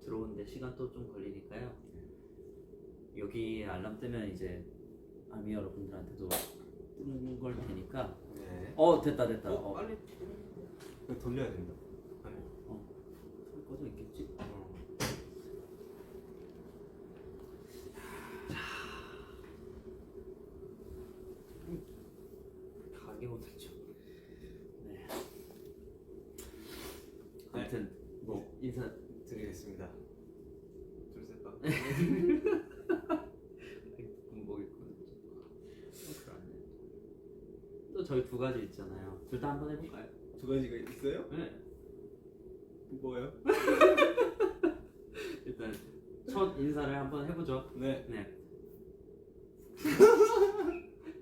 들어오는데 시간도 좀 걸리니까요. 여기 알람 뜨면 이제 아미 여러분들한테도 뜨는 걸 테니까. 네. 됐다 됐다. 빨리 이거 돌려야 된다. 아니. 불 꺼져 있겠지? 가게 오늘죠. 네. 아무튼 뭐 인사 드리겠습니다. 둘, 셋, 넷. 군복 입고 그러네. 또 저희 두 가지 있잖아요. 둘 다 한번 해볼까요? 두 가지가 있어요? 네. 뭐예요? 일단 첫 인사를 한번 해보죠. 네. 네.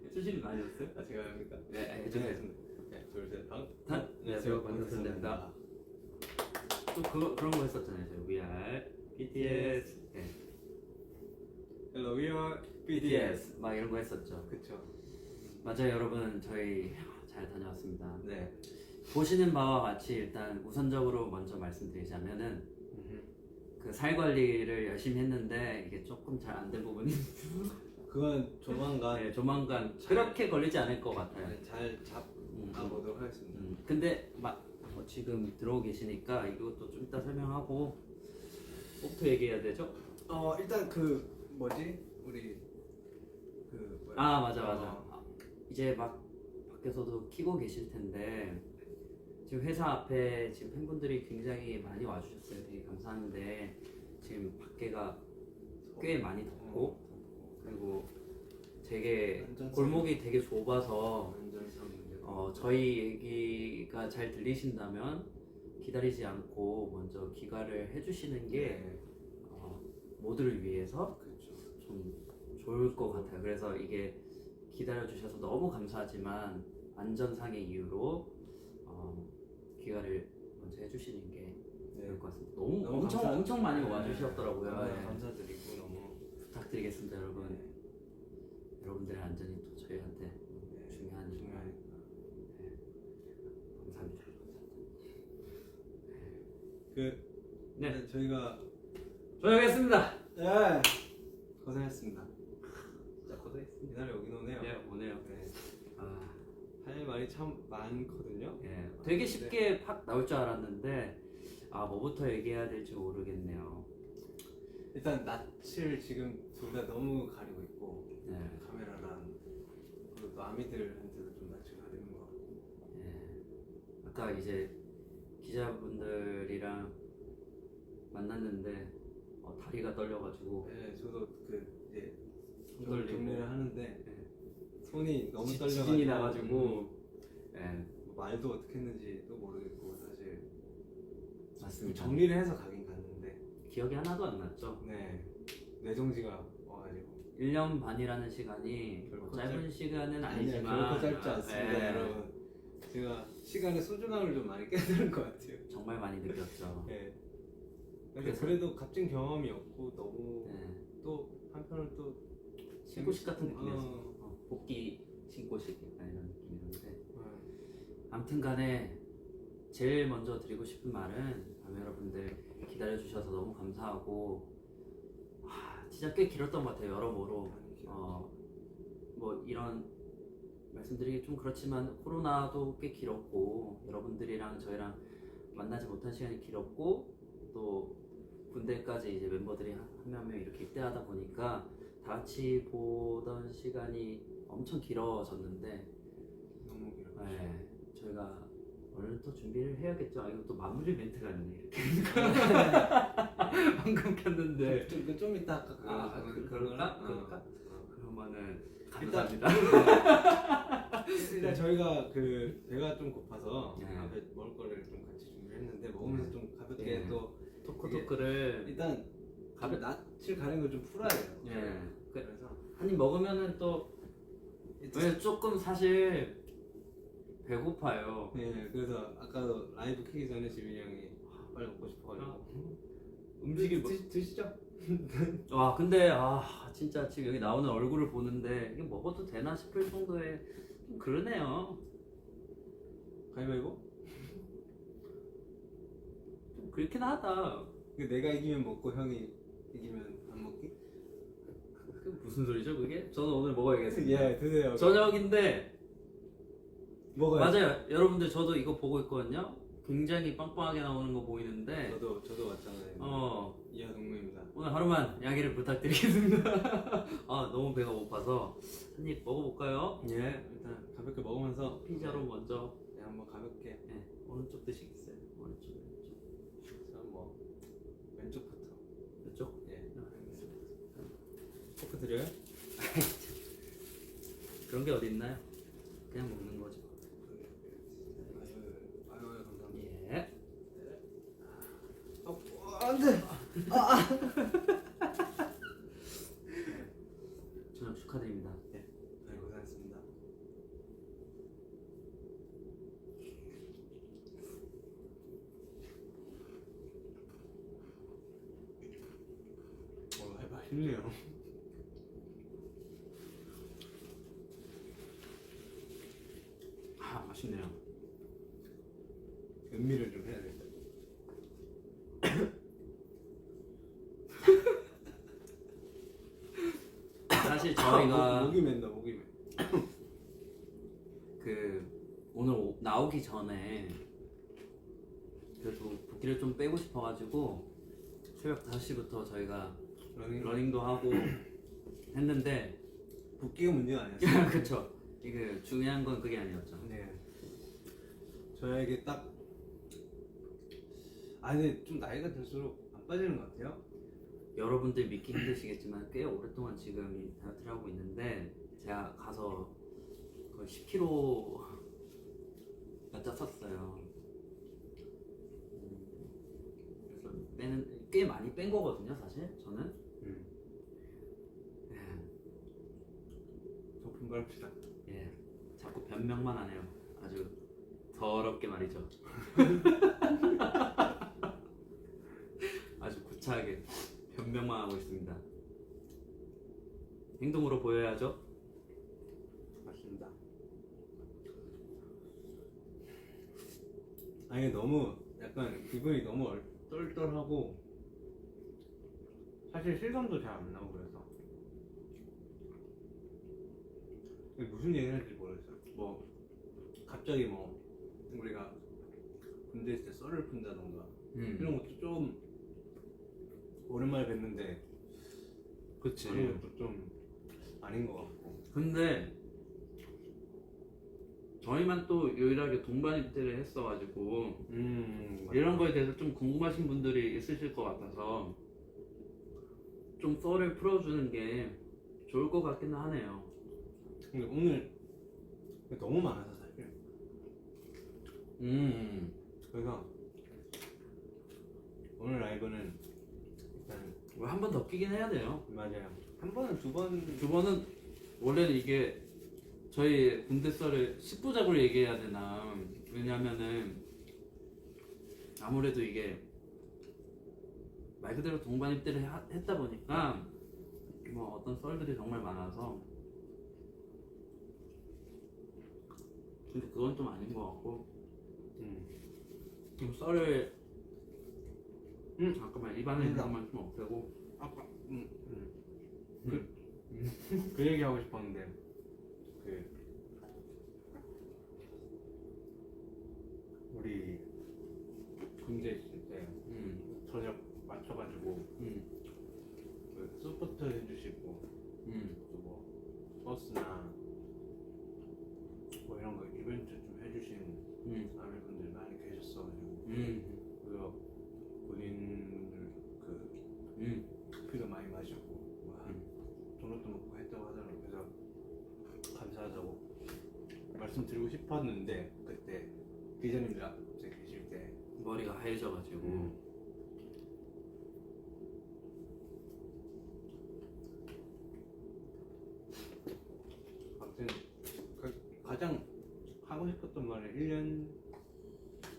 해주시는 거 아니었어요? 제가 합니까? 네, 해주세요. 네, 둘, 셋, 안녕하세요, 방탄소년단입니다. 또 그런 거 했었잖아요. 저희 We are BTS. 네. Hello, we are BTS 막 이런 거 했었죠. 그쵸. 맞아요, 여러분. 저희 잘 다녀왔습니다. 네. 보시는 바와 같이 일단 우선적으로 먼저 말씀드리자면은 그 살 관리를 열심히 했는데 이게 조금 잘 안 된 부분이 그건 조만간 네, 조만간 그렇게 걸리지 않을 것 같아요. 잘 잡아보도록 하겠습니다. 근데 지금 들어오고 계시니까 이것도 좀 이따 설명하고 뭐부터 얘기해야 되죠? 일단 그 뭐지? 우리 그 뭐야? 맞아. 이제 막 밖에서도 키고 계실 텐데 지금 회사 앞에 지금 팬분들이 굉장히 많이 와주셨어요. 되게 감사한데 지금 밖에가 꽤 많이 덥고 그리고 되게 골목이 되게 좁아서 저희 얘기가 잘 들리신다면 기다리지 않고 먼저 귀가를 해주시는 게 모두를 위해서 좀 좋을 것 같아요. 그래서 이게 기다려주셔서 너무 감사하지만 안전상의 이유로 귀가를 먼저 해주시는 게 좋을 것 같습니다. 너무 엄청 많이 와주셨더라고요. 감사드리고 너무 부탁드리겠습니다, 여러분. 여러분들의 안전이 또 저희한테 중요하니까. 감사합니다. 네, 저희가 조용했습니다. 네 고생했습니다. 진짜 고생했습니다. 이날에 오긴 오네요. 네, 오네요. 네. 할 말이 참 많거든요. 예, 되게 쉽게 팍 나올 줄 알았는데 뭐부터 얘기해야 될지 모르겠네요. 일단 낯을 지금 둘 다 너무 가리고 있고 네. 카메라랑 그리고 또 아미들한테도 좀 낯을 가리는 것 같고. 예. 아까 이제 기자분들이랑 만났는데 다리가 떨려가지고 네, 저도 이제 손 떨리고 정리를 하는데 네. 손이 너무 떨려가지고 지진이 나가지고 예. 말도 어떻게 했는지도 모르겠고 사실 맞습니다. 정리를 해서 가긴 갔는데 기억이 하나도 안 났죠. 네 뇌정지가 와가지고 1년 반이라는 시간이 결코 짧은 시간은 아니지만 결코 짧지 않습니다. 예. 여러분 제가 시간의 소중함을 좀 많이 깨달은 것 같아요. 정말 많이 느꼈죠. 네. 근데 그래도 값진 경험이었고 너무 네. 또 한편으로 또 신고식 같은 느낌이었어. 복귀 신고식 약간 이런 느낌이었는데 아무튼 간에 제일 먼저 드리고 싶은 말은 여러분들 기다려주셔서 너무 감사하고 진짜 꽤 길었던 것 같아요. 여러모로 뭐 이런 말씀드리기 좀 그렇지만 코로나도 꽤 길었고 여러분들이랑 저희랑 만나지 못한 시간이 길었고 또 군대까지 이제 멤버들이 한 명 한 명 이렇게 입대하다 보니까 다 같이 보던 시간이 엄청 길어졌는데 너무 길었죠. 네, 저희가 오늘 또 준비를 해야겠죠. 이거 또 마무리 멘트가 있네 이렇게 방금 켰는데 좀 이따 할까? 그럴까? 그러면은 감사합니다. 일단 저희가 배가 좀 고파서 네. 앞에 먹을 거를 좀 같이 준비했는데 먹으면서 좀 가볍게 네. 또 토크를 일단 낯을 가리는 걸 좀 풀어야 돼요. 예. 그래서 한 입 먹으면은 또 왜 조금 사실 배고파요. 네, 그래서 아까도 라이브 키기 전에 지민이 형이 빨리 먹고 싶어가지고 음식이 드시죠? 근데 진짜 지금 여기 나오는 얼굴을 보는데 이게 먹어도 되나 싶을 정도의 좀 그러네요. 가위바위보? 좀 그렇긴 하다. 내가 이기면 먹고 형이 이기면 안 먹기? 그 무슨 소리죠 그게? 저는 오늘 먹어야겠습니다. 예, 드세요. 저녁인데 먹어요. 맞아요. 여러분들 저도 이거 보고 있거든요. 굉장히 빵빵하게 나오는 거 보이는데 저도 왔잖아요. 이하 동무입니다. 오늘 하루만 양해를 부탁드리겠습니다. 아 너무 배가 고파서 한 입 먹어볼까요? 예, 일단 가볍게 먹으면서 피자로 먼저 한번 가볍게. 네, 오른쪽 드시겠어요? 오른쪽 왼쪽 그래서 뭐 왼쪽부터. 이쪽? 예. 알겠습니다. 포크 드려요? 그런 게 어디 있나요? 그냥 먹는 거죠. 아유 감사합니다. 예. 안돼. 저녁 축하드립니다. 네, 고생하셨습니다. 맛있네요. 아 맛있네요. 음미를 좀 해야 돼. 사실 저희가 목이 맨다 목이 맨. 그 오늘 나오기 전에 그래도 붓기를 좀 빼고 싶어가지고 새벽 5시부터 저희가 러닝도 하고 했는데 붓기가 문제가 아니었어요. 그쵸. 이게 중요한 건 그게 아니었죠. 네. 저에게 딱 근데 좀 나이가 들수록 안 빠지는 것 같아요. 여러분들 믿기 힘드시겠지만 꽤 오랫동안 지금 이 다이어트를 하고 있는데 제가 가서 거의 10kg가 쪘었어요. 그래서 꽤 많이 뺀 거거든요, 사실 저는. 더 분발합시다. 예, 자꾸 변명만 하네요. 아주 더럽게 말이죠. 아주 구차하게 변명만 하고 있습니다. 행동으로 보여야죠. 맞습니다. 아니 너무 약간 기분이 너무 똘똘하고 사실 실감도 잘 안 나고 그래서 무슨 얘기를 할지 모르겠어요. 뭐 갑자기 뭐 우리가 군대 있을 때 썰을 푼다던가 이런 것도 좀 오랜만에 뵀는데 그치. 그런 것도 좀 아닌 것 같고. 근데 저희만 또 유일하게 동반 입대를 했어가지고 이런 거에 대해서 좀 궁금하신 분들이 있으실 것 같아서 좀 썰을 풀어주는 게 좋을 것 같기는 하네요. 근데 오늘 너무 많아서 사실. 그래서 오늘 라이브는 일단 한 번 더 끼긴 해야 돼요. 맞아요. 한 번은 두 번은 원래는 이게 저희 군대 썰을 10부작으로 얘기해야 되나. 왜냐면은 아무래도 이게 말 그대로 동반 입대를 했다 보니까 뭐 어떤 썰들이 정말 많아서 근데 그건 좀 아닌 것 같고 좀 썰을 잠깐만 입안에 있는 것만 좀 없애고 아까 그 얘기 하고 싶었는데 그 우리 군대 있을 때 저녁 맞춰가지고 그 서포트 해주시고 또 뭐 버스나 뭐 이런 거 이벤트 좀 해주신 아미분들 많이 계셨어가지고 그래서 군인분들 그 커피도 많이 마시고 뭐 도넛도 먹고 했다고 하더라고요. 그래서 감사하다고 말씀드리고 싶었는데 그때 기자님들 앞에 계실 때 머리가 하얘져가지고 아무튼 가장 하고 싶었던 말을 1년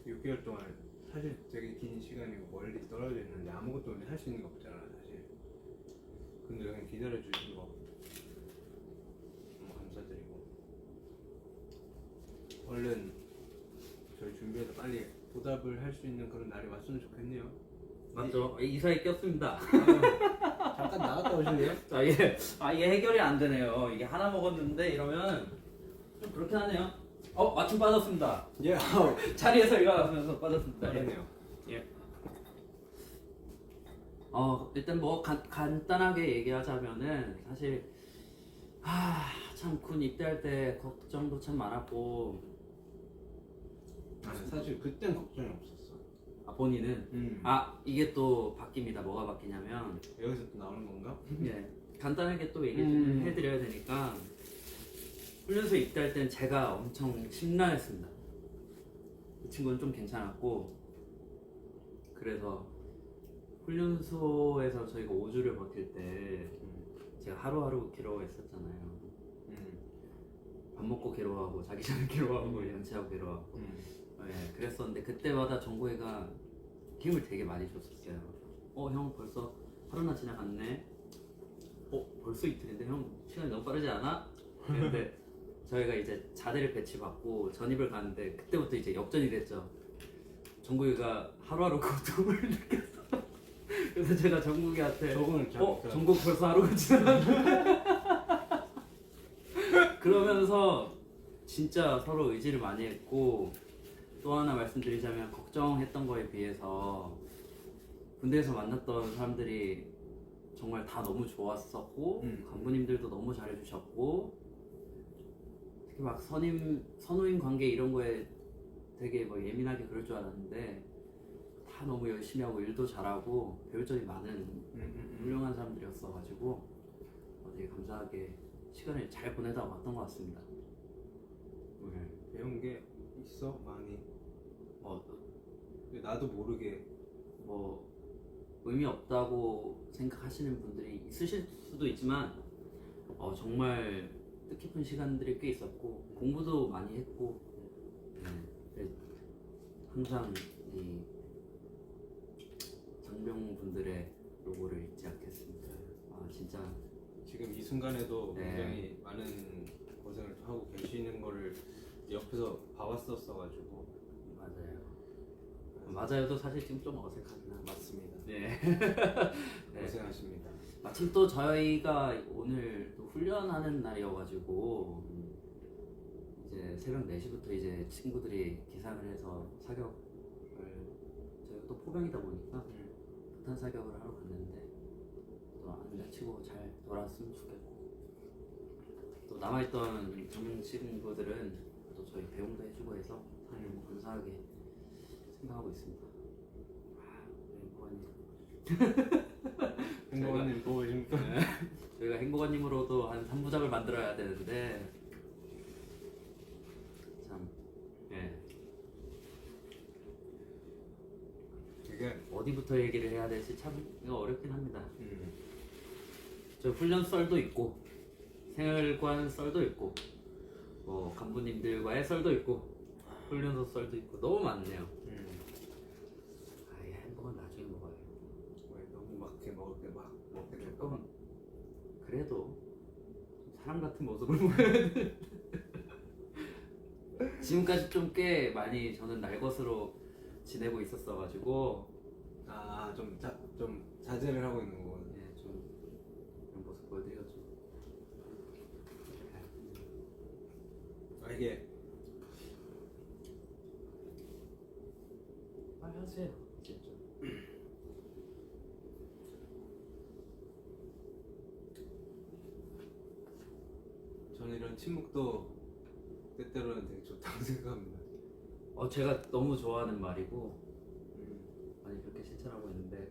6개월 동안 사실 되게 긴 시간이고 멀리 떨어져 있는데 아무것도 할 수 있는 게 없잖아 사실. 근데 그냥 기다려 주신 거 너무 감사드리고 얼른 저희 준비해서 빨리 보답을 할 수 있는 그런 날이 왔으면 좋겠네요. 맞죠? 이사에 꼈습니다. 잠깐 나갔다 오실래요? 이게 해결이 안 되네요. 이게 하나 먹었는데 이러면 좀 그렇긴 하네요. 마침 빠졌습니다. 예. 자리에서 일어나면서 빠졌습니다. 예. 그러네요. 일단 뭐 간단하게 얘기하자면은 사실 참 군 입대할 때 걱정도 참 많았고 사실 그땐 걱정이 없었어. 본인은 이게 또 바뀝니다. 뭐가 바뀌냐면 여기서 또 나오는 건가? 예, 간단하게 또 얘기 좀 해드려야 되니까 훈련소 입대할 때는 제가 엄청 심란했습니다. 이 친구는 좀 괜찮았고 그래서 훈련소에서 저희가 5주를 버틸 때 제가 하루하루 괴로워했었잖아요. 밥 먹고 괴로워하고 자기 전에 괴로워하고 양치하고 괴로워하고 그랬었는데 그때마다 정국이가 힘을 되게 많이 줬었어요. 형 벌써 하루나 지나갔네. 벌써 이틀인데 형 시간이 너무 빠르지 않아? 근데 저희가 이제 자대를 배치받고 전입을 가는데 그때부터 이제 역전이 됐죠. 정국이가 하루하루 고통을 느꼈어. 그래서 제가 정국이한테 적응을 잘했다. 정국 벌써 하루가 지났네. 그러면서 진짜 서로 의지를 많이 했고 또 하나 말씀드리자면 걱정했던 거에 비해서 군대에서 만났던 사람들이 정말 다 너무 좋았었고 간부님들도 너무 잘해주셨고 특히 막 선후임 관계 이런 거에 되게 뭐 예민하게 그럴 줄 알았는데 다 너무 열심히 하고 일도 잘하고 배울 점이 많은 훌륭한 사람들이었어가지고 되게 감사하게 시간을 잘 보내다 왔던 것 같습니다. 배운 게 있어 많이. 근데 나도 모르게 의미 없다고 생각하시는 분들이 있으실 수도 있지만 정말 뜻깊은 시간들이 꽤 있었고 공부도 많이 했고 항상 이 장병분들의 로고를 잊지 않겠습니다. 진짜 지금 이 순간에도 굉장히 많은 고생을 하고 계시는 거를 옆에서 봐왔었어가지고. 맞아요도 사실 지금 좀 어색하긴 합니다. 맞습니다. 네. 고생하십니다. 마침 또 저희가 오늘 또 훈련하는 날이어가지고 이제 새벽 4시부터 이제 친구들이 기상을 해서 사격을 저희가 또 포병이다 보니까 폭탄 사격을 하러 갔는데 또 안 다치고 잘 돌아왔으면 좋겠고 또 남아있던 젊은 친구들은 또 저희 배웅도 해주고 해서 사실 너무 감사하게 생각하고 있습니다. 행복한님 보고 계십니까? 저희가 행복한님으로도 한 3부작을 만들어야 되는데 참 이게 어디부터 얘기를 해야 될지 참 이거 어렵긴 합니다. 저 훈련 썰도 있고 생활관 썰도 있고 뭐 간부님들과의 썰도 있고 훈련소 썰도 있고 너무 많네요. 햄버거는 나중에 먹어요. 왜 너무 막 이렇게 먹을 때 막 먹게 될까? 조금 그래도 사람 같은 모습을 보여야 돼. 지금까지 좀 꽤 많이 저는 날것으로 지내고 있었어가지고 좀 자제를 하고 있는 거거든요. 좀 그런 모습 보여드려야죠. 이게 빨리 하세요. 진짜. 저는 이런 침묵도 때때로는 되게 좋다고 생각합니다. 제가 너무 좋아하는 말이고 많이 그렇게 실천하고 있는데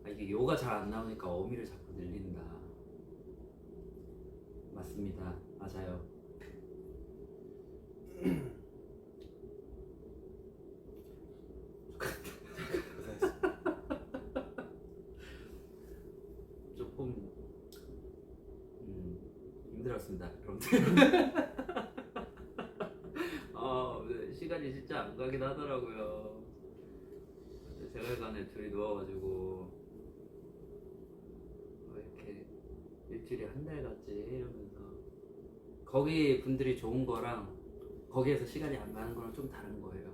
이게 요가 잘 안 나오니까 어미를 자꾸 늘린다. 맞습니다. 맞아요. 조금 힘들었습니다. 여러분들. 시간이 진짜 안 가긴 하더라고요. 생활관에 둘이 누워가지고 이렇게 일주일에 한 달 갔지 이러면서 거기 분들이 좋은 거랑 거기에서 시간이 안 가는 거랑 좀 다른 거예요.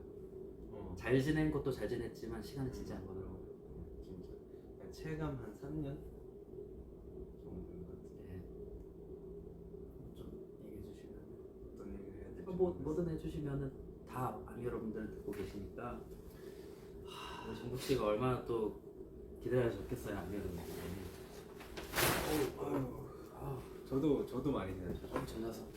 잘 지낸 것도 잘 지냈지만 시간이 진짜 안 가더라고요. 체감 한 3년 정도 된것 같은데 네. 좀 얘기해 주시면 어떤 얘기를 해야 될지 뭐든 해주시면은 다 여러분들 듣고 계시니까 우리 정국 씨가 얼마나 또 기다려졌겠어요, 안 여러분. 저도 많이 기다렸죠. 저 녀석.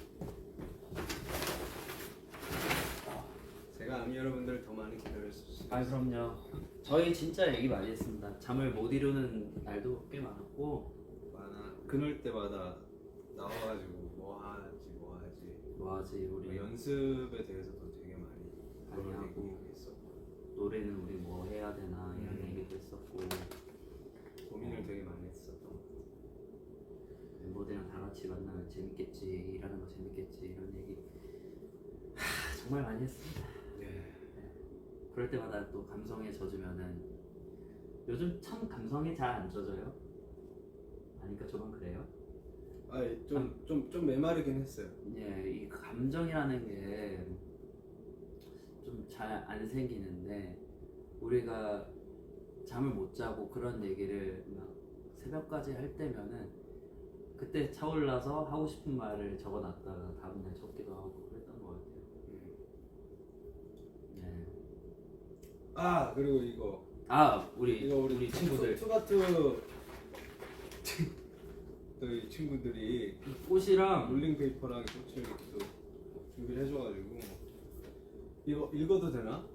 제가 아미 여러분들을 더 많이 기다렸었어요. 아 그럼요. 저희 진짜 얘기 많이 했습니다. 잠을 못 이루는 날도 꽤 많았고 그럴 때마다 나와가지고 뭐 하지 뭐하지 우리 연습에 대해서도 되게 많이 많이 하고 했었고 노래는 우리 뭐 해야 되나 이런 음. 얘기도 했었고 고민을 되게 많이 했었던 것 같아요. 멤버들이랑 다 같이 만나면 재밌겠지, 일하는 거 재밌겠지 이런 얘기 정말 많이 했습니다. 네. 그럴 때마다 또 감성에 젖으면은 요즘 참 감성에 잘 안 젖어요. 아니까 저만 그래요? 좀 메마르긴 했어요. 예, 이 감정이라는 게 좀 잘 안 생기는데 우리가 잠을 못 자고 그런 얘기를 막 새벽까지 할 때면은 그때 차올라서 하고 싶은 말을 적어놨다가 다음날 적기도 하고 그랬던 것 같아요. 네. 그리고 이거 우리 친구들 투가투 저희 친구들이 꽃이랑 롤링페이퍼랑 꽃을 이렇게 또 준비를 해줘가지고 이거 읽어도 되나?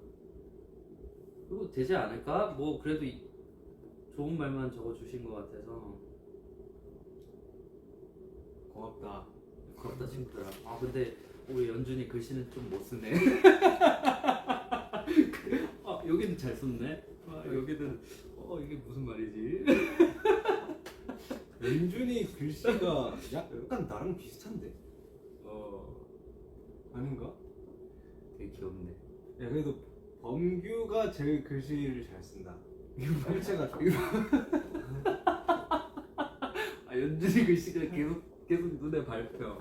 그거 되지 않을까? 뭐 그래도 좋은 말만 적어주신 것 같아서 고맙다. 고맙다 친구들아. 근데 우리 연준이 글씨는 좀 못 쓰네. 여기는 잘 썼네. 여기는 이게 무슨 말이지? 연준이 글씨가 약간 나랑 비슷한데? 아닌가? 되게 귀엽네. 야 그래도 범규가 제일 글씨를 잘 쓴다. 필체가 좋고. 연준이 글씨가 계속 눈에 밟혀.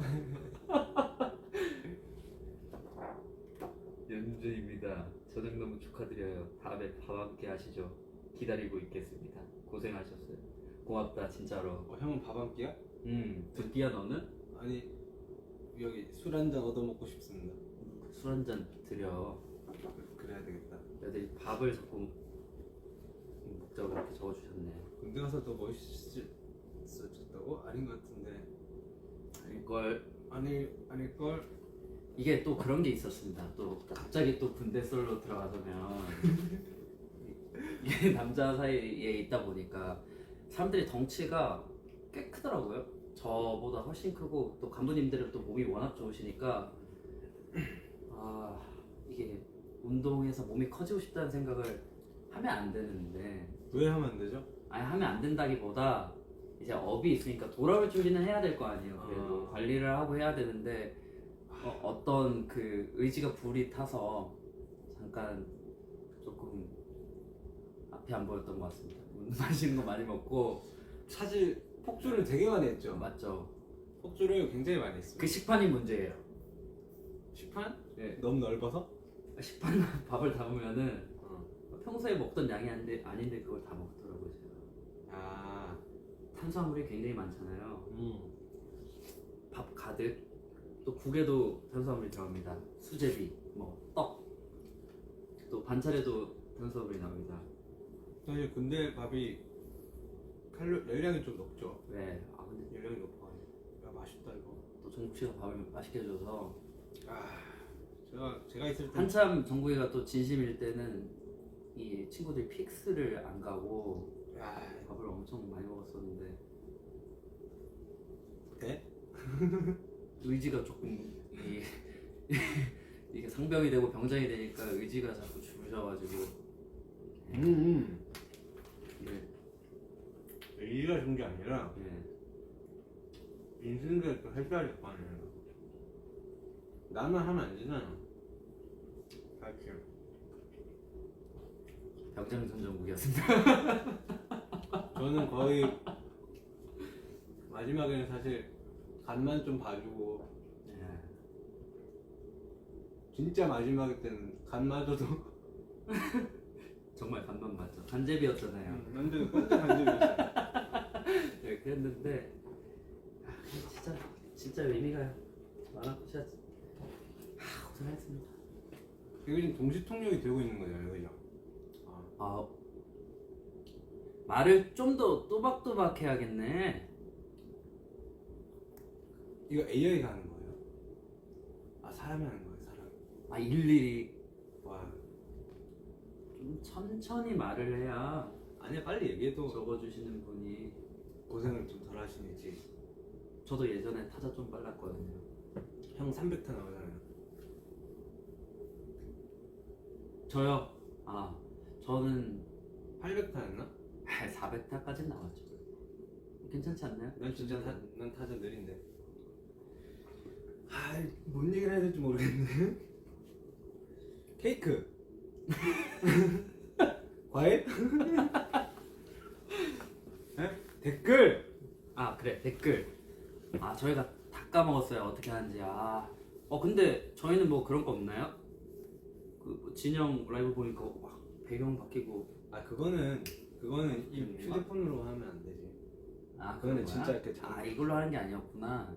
연준입니다. 저녁 너무 축하드려요. 다음에 밥 함께 하시죠. 기다리고 있겠습니다. 고생하셨어요. 고맙다 진짜로. 형은 밥 한 끼야? 듣기야 너는? 아니 여기 술 한잔 얻어먹고 싶습니다. 술 한 잔 드려. 그래야 되겠다. 애들이 밥을 자꾸 먹자고 이렇게 적어주셨네. 군대 가서 더 멋있어졌다고? 아닌 것 같은데. 이걸 아닐걸? 이게 또 그런 게 있었습니다. 또 갑자기 또 군대 썰로 들어가서면 이게 남자 사이에 있다 보니까 사람들이 덩치가 꽤 크더라고요. 저보다 훨씬 크고 또 간부님들은 또 몸이 워낙 좋으시니까 이게 운동해서 몸이 커지고 싶다는 생각을 하면 안 되는데 왜 하면 안 되죠? 아니 하면 안 된다기보다 이제 업이 있으니까 돌아올 준비는 해야 될 거 아니에요. 그래도 관리를 하고 해야 되는데 어떤 그 의지가 불이 타서 잠깐 조금 앞이 안 보였던 것 같습니다. 맛있는 거 많이 먹고 사실 폭주를 되게 많이 했죠. 맞죠? 폭주를 굉장히 많이 했어요. 그 식판이 문제예요. 식판? 네. 너무 넓어서? 식판 밥을 담으면은 평소에 먹던 양이 아닌데 그걸 다 먹더라고요 제가. 탄수화물이 굉장히 많잖아요. 밥 가득 또 국에도 탄수화물이 들어갑니다. 수제비, 떡, 또 반찬에도 탄수화물이 나옵니다. 사실 군대 밥이 열량이 좀 높죠. 네. 근데 열량이 높아가지고 야 맛있다 이거. 또 정국 씨가 밥을 맛있게 해줘서 제가 있을 때 한참 정국이가 또 진심일 때는 이 친구들이 픽스를 안 가고 밥을 엄청 많이 먹었었는데 네? 의지가 조금 이게 상병이 되고 병장이 되니까 의지가 자꾸 줄여가지고 네. 의지가 좋은 게 아니라 네. 인생을 또 해줘야 될 거 아니에요. 나만 하면 안 되잖아. 그렇지. 병장 전정국이었습니다. 저는 거의 마지막에는 사실 간만 좀 봐주고 네. 진짜 마지막 때는 간마저도 정말 간만 맞죠. 간제비였잖아요. 완전 간접이었어. 네, 그랬는데 진짜 의미가 많았고 진짜 고생했습니다. 이거 지금 동시 통역이 되고 있는 거잖아요, 그죠? 아, 말을 좀 더 또박또박 해야겠네. 이거 AI가 하는 거예요? 사람이 하는 거예요, 사람. 일일이 와, 좀 천천히 말을 해야 아니야 빨리 얘기해도 적어주시는 분이. 고생을 좀 덜 하시는지. 저도 예전에 타자 좀 빨랐거든요. 형 300타 나오잖아요. 저요? 저는 800타였나? 400타까지 나왔죠. 괜찮지 않나요? 난 진짜 난 타자 느린데. 뭔 얘기를 해야 될지 모르겠네. 케이크. 과일? 에? 댓글. 그래, 댓글. 저희가 다 까먹었어요. 어떻게 하는지. 근데 저희는 뭐 그런 거 없나요? 뭐 진영 라이브 보니까 막 배경 바뀌고. 그거는 이 뭔가? 휴대폰으로 하면 안 되지. 그런 그거는 거야? 진짜 이렇게 이걸로 하는 게 아니었구나.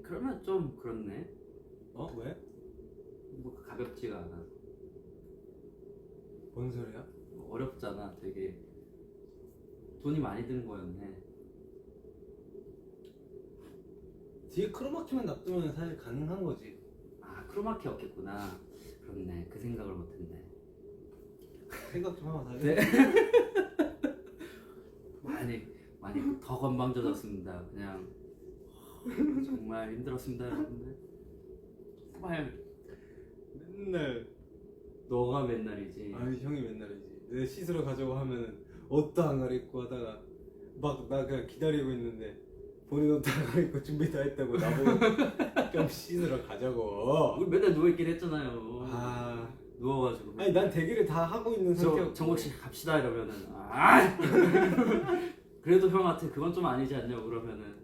그러면 좀 그렇네. 왜? 뭐 가볍지가 않아. 뭔 소리야? 어렵잖아. 되게 돈이 많이 드는 거였네. 뒤에 크로마키만 놔두면 사실 가능한 거지. 크로마키였겠구나. 그렇네. 그 생각을 못했네. 생각 좀 하고 네. 살래? 많이 더 건방져졌습니다. 그냥 정말 힘들었습니다, 여러분들. 정말 맨날 너가 맨날이지. 형이 맨날이지. 내 씻으러 가자고 하면은 옷도 안 갈아입고 하다가 막 나 그냥 기다리고 있는데 본인 옷도 안 갈아입고 준비 다 했다고 나보고 좀 씻으러 가자고. 우리 맨날 누워있긴 했잖아요. 아, 누워가지고. 아니 난 대기를 다 하고 있는 상태였고. 정국씨 갑시다 이러면은 그래도 형한테 그건 좀 아니지 않냐고 그러면은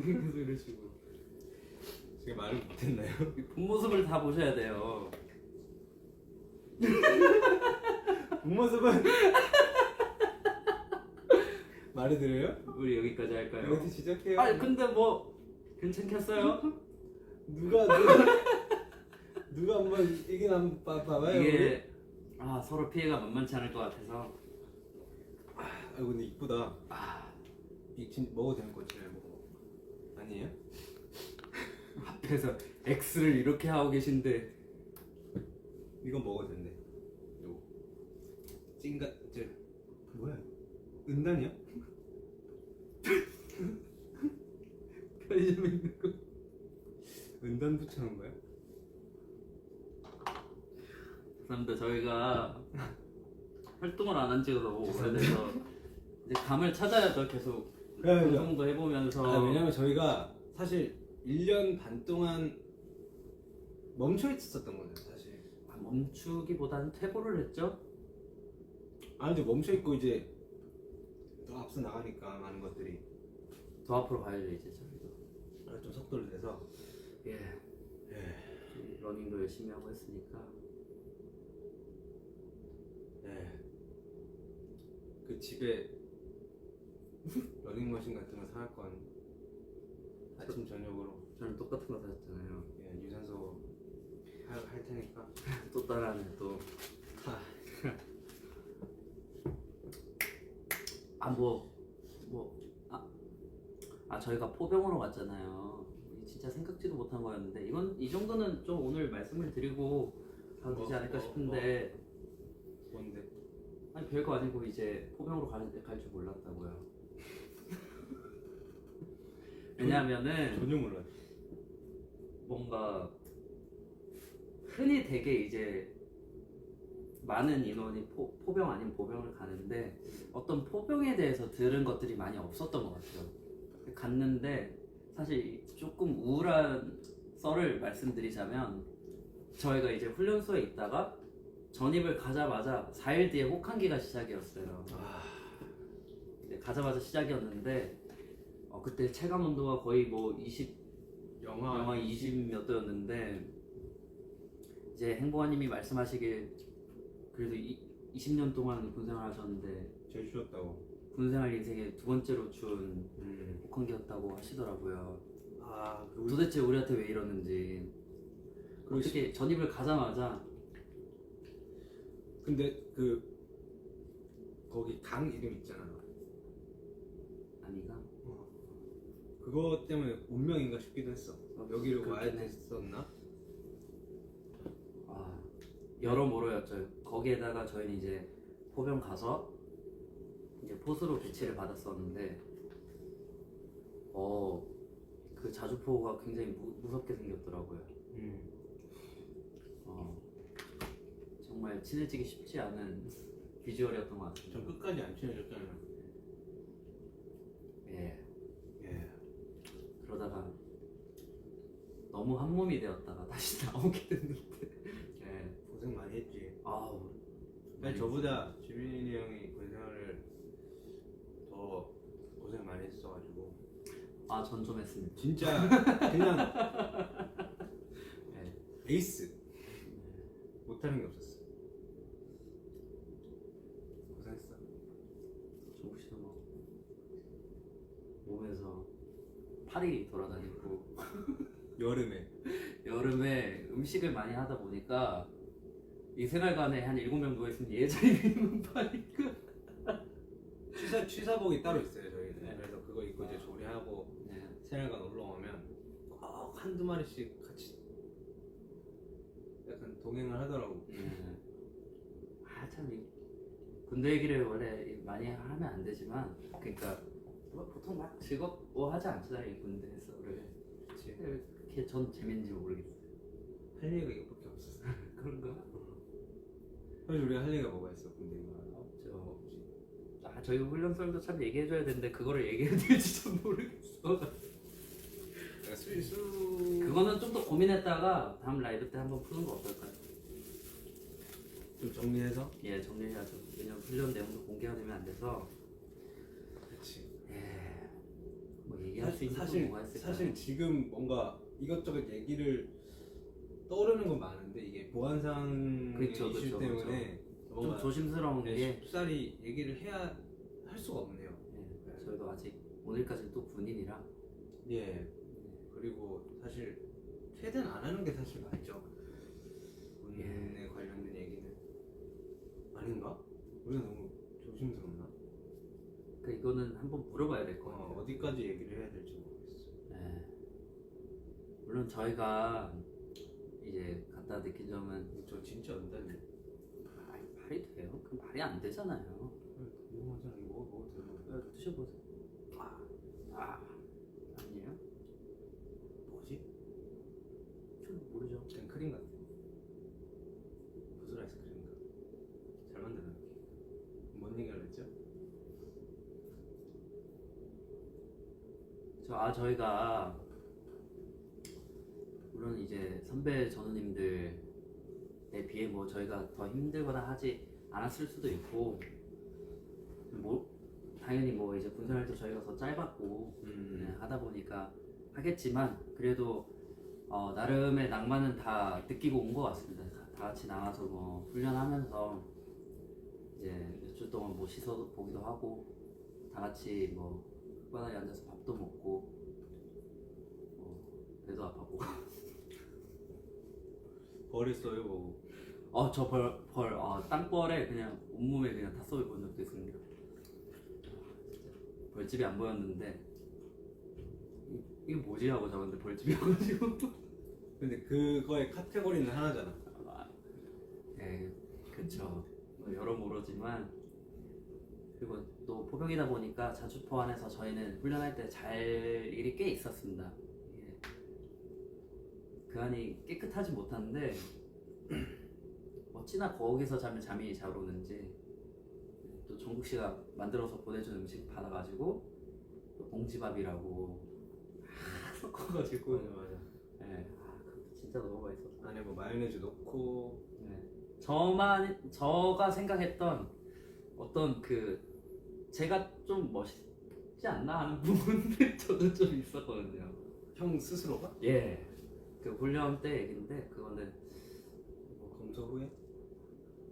계속 이런 식으로. 지금 말을 못했나요? 본 모습을 다 보셔야 돼요. 뒷모습은 말해드려요? 우리 여기까지 할까요? 여기서 시작해요. 근데 뭐 괜찮겠어요? 누가 한번 이긴 한번 봐봐요. 이게 서로 피해가 만만치 않을 것 같아서. 근데 이쁘다. 진 먹어도 되는 거지 뭐. 아니에요? 앞에서 X를 이렇게 하고 계신데. 이건 먹어도 된대. 요거 찐가 뭐야? 은단이야? 편의점에 있는 거. 은단 붙여놓은 거야? 죄송합니다. 저희가 활동을 안 한 지가 너무 오래돼서 이제 감을 찾아야죠. 계속 방송도 해보면서. 왜냐면 저희가 사실 1년 반 동안 멈춰 있었던 거예요 사실. 멈추기보다는 퇴보를 했죠. 근데 멈춰 있고 이제 더 앞서 나가니까 많은 것들이 더 앞으로 가야죠 이제 저희도. 좀 속도를 내서. 예. 러닝도 열심히 하고 했으니까. 그 집에 러닝머신 같은 거 사갈 건 아침 저녁으로. 저는 똑같은 거 사셨잖아요. 유산소 할 테니까. 또 따라하네 또. 저희가 포병으로 갔잖아요. 진짜 생각지도 못한 거였는데 이 정도는 좀 오늘 말씀을 드리고 가도 되지 않을까 싶은데. 뭔데? 별거 아니고 이제 포병으로 갈 줄 몰랐다고요. 왜냐하면은 전혀 몰라. 뭔가 흔히 되게 이제 많은 인원이 포병 아닌 보병을 가는데 어떤 포병에 대해서 들은 것들이 많이 없었던 것 같아요. 갔는데 사실 조금 우울한 썰을 말씀드리자면 저희가 이제 훈련소에 있다가 전입을 가자마자 4일 뒤에 혹한기가 시작이었어요. 가자마자 시작이었는데 그때 체감 온도가 거의 뭐 영하 20 몇 도였는데 이제 행보관님이 말씀하시길 그래도 20년 동안 군생활 하셨는데 제일 추웠다고. 군생활 인생의 두 번째로 추운 음. 혹한기였다고 하시더라고요. 아, 도대체 우리한테 왜 이러는지. 어떻게 전입을 가자마자 근데 그 거기 강 이름 있잖아. 아니가 그거 때문에 운명인가 싶기도 했어. 여기를 와야 그렇긴 해. 됐었나? 아, 여러모로였죠. 거기에다가 저희는 이제 포병 가서 이제 포수로 배치를 받았었는데 그 자주포가 굉장히 무섭게 생겼더라고요. 정말 친해지기 쉽지 않은 비주얼이었던 것 같습니다. 전 끝까지 안 친해졌잖아요. 예. 예. 그러다가 너무 한 몸이 되었다가 다시 나오게 됐는데 예. 고생 많이 했지. 아우 아니 저보다 지민이 형이 군생활을 더 고생 많이 했어가지고 전 좀 했습니다. 진짜 그냥 예. 에이스 못하는 게 없었어. 고생했어. 종국 씨도 뭐 몸에서 팔이 돌아다니고 여름에 음식을 많이 하다 보니까 이 생활관에 한 7명 누워있으면 예전에 입는 팔이니까 취사복이 따로 있어요 저희는. 네. 그래서 그거 입고 이제 조리하고 네. 생활관 올라오면 꼭 한두 마리씩 같이 약간 동행을 하더라고. 참 군대 얘기를 원래 많이 하면 안 되지만 그러니까 뭐 보통 막 즐거워하지 않잖아요 이 군대에서를. 그치. 그게 전 재밌는지 모르겠어요. 할 얘기가 이거밖에 없었어. 그런가? 사실 우리가 할 얘기가 뭐가 있어 군대 가 없죠. 저희 훈련설도 참 얘기해줘야 되는데 그거를 얘기해야 될지 좀 모르겠어. 그거는 좀 더 고민했다가 다음 라이브 때 한번 푸는 거 어떨까요? 좀 정리해서? 예, 정리해야죠. 왜냐면 훈련 내용도 공개가 되면 안 돼서. 그치. 예. 뭐 얘기할 수 있는 건 뭐가 있을까요? 사실 지금 뭔가 이것저것 얘기를 떠오르는 건 많은데 이게 보안상 그쵸, 이슈 그쵸, 때문에 좀 뭔가 조심스러운 게 쉽사리 얘기를 해야 할 수가 없네요. 예, 저희도 아직 오늘까지는 또 군인이라. 예. 그리고 사실 최대한 안 하는 게 사실 맞죠. 군인에 관련된 얘기는 아닌가? 우리가 너무 조심스럽나? 그러니까 이거는 한번 물어봐야 될 것 같아요. 어디까지 얘기를 해야 될지 모르겠어. 예. 물론 저희가 이제 갖다 느낀 점은 저 진짜 안다니. 말이 돼요? 그 말이 안 되잖아요. 궁금하잖아. 이거 먹어도 되나? 드셔보세요. 아니에요? 뭐지? 좀 모르죠. 그냥 크림 같아. 무슨 아이스크림인가? 잘 만드는 느낌. 뭔 얘기를 했죠? 저희가 물론 이제 선배 전우님들에 비해 뭐 저희가 더 힘들거나 하지 않았을 수도 있고 뭐 당연히 뭐 이제 군생활도 저희가 더 짧았고 하다 보니까 하겠지만 그래도 나름의 낭만은 다 느끼고 온 것 같습니다. 다 같이 나가서 뭐 훈련하면서 이제 몇 주 동안 뭐 씻어 보기도 하고 다 같이 뭐 흙바닥에 앉아서 밥도 먹고 배도 아파보고. 벌했어요 뭐. 저 땅벌에 그냥 온몸에 그냥 다 쏘여본 적도 있습니다. 벌집이 안 보였는데 이게 뭐지 하고 잡았는데 벌집이어가지고. 근데 그거의 카테고리는 하나잖아. 네, 그쵸. 뭐 여러모로지만 그리고 또 포병이다 보니까 자주포 안에서 저희는 훈련할 때 잘 일이 꽤 있었습니다. 그 안이 깨끗하지 못한데 어찌나 거기서 자면 잠이 잘 오는지 또 정국 씨가 만들어서 보내준 음식 받아가지고 또 봉지밥이라고 섞어가지고 맞아. 네, 그것도 진짜 너무 맛있었어. 안에 뭐 마요네즈 넣고. 네. 저가 생각했던 어떤 제가 좀 멋있지 않나 하는 부분들 저도 좀 있었거든요. 형 스스로가? 예. 그 훈련 때 얘기인데 그거는 뭐 검사 후에?